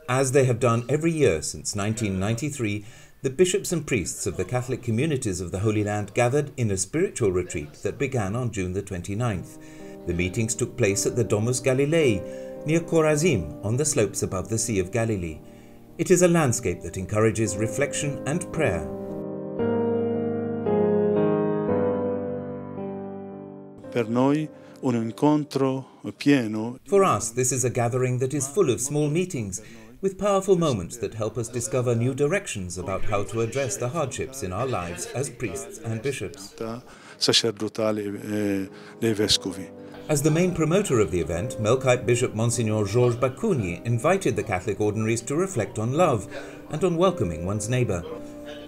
As they have done every year since 1993, the bishops and priests of the Catholic communities of the Holy Land gathered in a spiritual retreat that began on June the 29th. The meetings took place at the Domus Galileae, near Chorazim, on the slopes above the Sea of Galilee. It is a landscape that encourages reflection and prayer. For us, this is a gathering that is full of small meetings, with powerful moments that help us discover new directions about how to address the hardships in our lives as priests and bishops. As the main promoter of the event, Melkite Bishop Monsignor Georges Bakouni invited the Catholic ordinaries to reflect on love and on welcoming one's neighbour.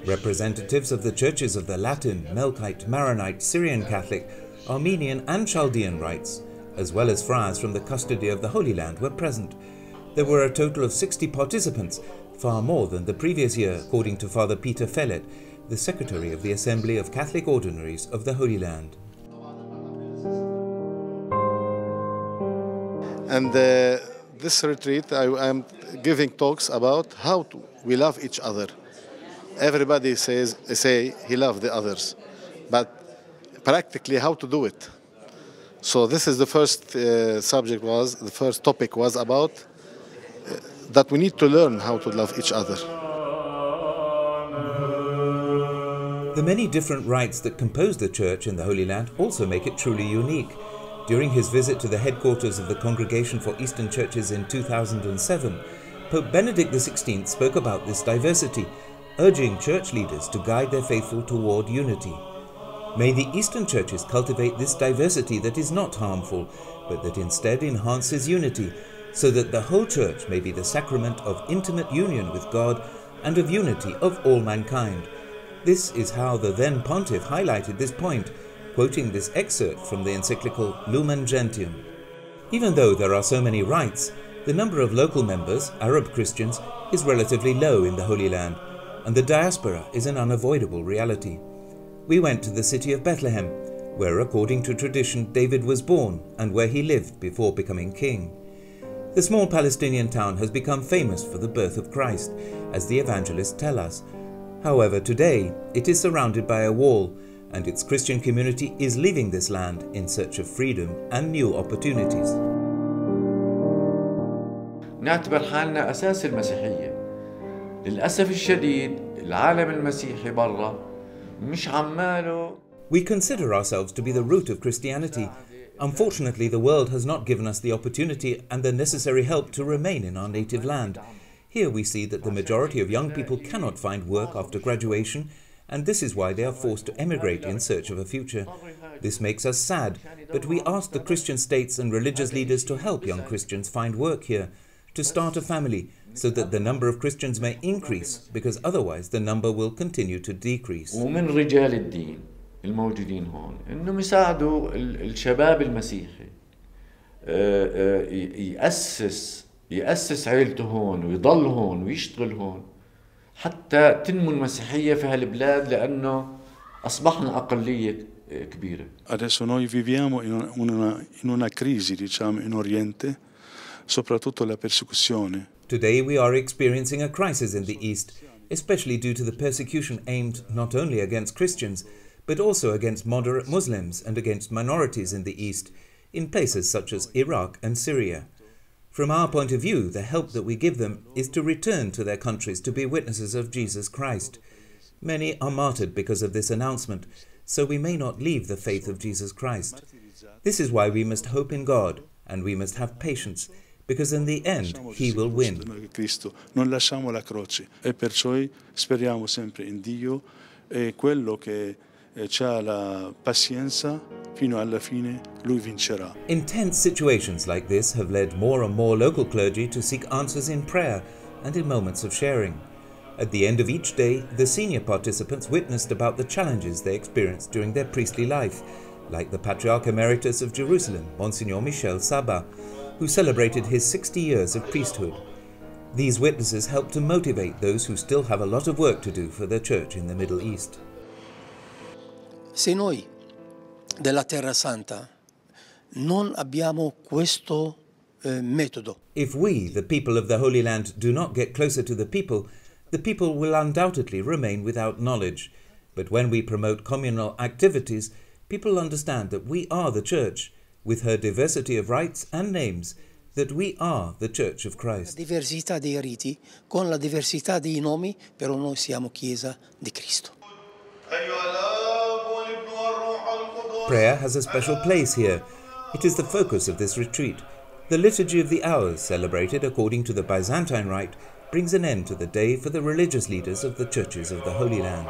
Representatives of the churches of the Latin, Melkite, Maronite, Syrian Catholic, Armenian and Chaldean rites, as well as friars from the custody of the Holy Land, were present. There were a total of 60 participants, far more than the previous year, according to Father Peter Fellet, the Secretary of the Assembly of Catholic Ordinaries of the Holy Land. And this retreat, I'm giving talks about how we love each other. Everybody say he loves the others, but practically how to do it. So this is the first the first topic was about that we need to learn how to love each other. The many different rites that compose the Church in the Holy Land also make it truly unique. During his visit to the headquarters of the Congregation for Eastern Churches in 2007, Pope Benedict XVI spoke about this diversity, urging church leaders to guide their faithful toward unity. May the Eastern Churches cultivate this diversity that is not harmful, but that instead enhances unity, so that the whole Church may be the sacrament of intimate union with God and of unity of all mankind. This is how the then Pontiff highlighted this point, quoting this excerpt from the encyclical Lumen Gentium. Even though there are so many rites, the number of local members, Arab Christians, is relatively low in the Holy Land, and the diaspora is an unavoidable reality. We went to the city of Bethlehem, where, according to tradition, David was born and where he lived before becoming king. The small Palestinian town has become famous for the birth of Christ, as the evangelists tell us. However, today it is surrounded by a wall, and its Christian community is leaving this land in search of freedom and new opportunities. نعتبر حالنا أساس المسيحية. للأسف الشديد العالم المسيحي برا مش عماله. We consider ourselves to be the root of Christianity. Unfortunately, the world has not given us the opportunity and the necessary help to remain in our native land. Here we see that the majority of young people cannot find work after graduation, and this is why they are forced to emigrate in search of a future. This makes us sad, but we ask the Christian states and religious leaders to help young Christians find work here, to start a family, so that the number of Christians may increase, because otherwise the number will continue to decrease. ومن رجال الدين الموجودين هون إنهم يساعدوا الشباب المسيحي يأسس عائلته هون ويضل هون ويشتغل هون حتى تنمو المسيحية في هالبلاد لأنه أصبحنا أقلية كبيرة. Adesso noi viviamo in una crisi, diciamo, in Oriente, soprattutto la persecuzione. Today we are experiencing a crisis in the East, especially due to the persecution aimed not only against Christians, but also against moderate Muslims and against minorities in the East, in places such as Iraq and Syria. From our point of view, the help that we give them is to return to their countries to be witnesses of Jesus Christ. Many are martyred because of this announcement, so we may not leave the faith of Jesus Christ. This is why we must hope in God, and we must have patience, because in the end He will win. Non lasciamo la croce e perciò speriamo sempre in Dio e quello che c'ha la pazienza fino alla fine lui vincerà. Intense situations like this have led more and more local clergy to seek answers in prayer and in moments of sharing. At the end of each day, the senior participants witnessed about the challenges they experienced during their priestly life, like the Patriarch Emeritus of Jerusalem, Monsignor Michel Saba, who celebrated his 60 years of priesthood. These witnesses help to motivate those who still have a lot of work to do for the Church in the Middle East. Se noi della Terra Santa non abbiamo questo metodo. If we, the people of the Holy Land, do not get closer to the people will undoubtedly remain without knowledge. But when we promote communal activities, people understand that we are the Church, with her diversity of rites and names, that we are the Church of Christ. La diversità dei riti con la diversità dei nomi, però noi siamo Chiesa di Cristo. Prayer has a special place here. It is the focus of this retreat. The Liturgy of the Hours, celebrated according to the Byzantine Rite, brings an end to the day for the religious leaders of the churches of the Holy Land.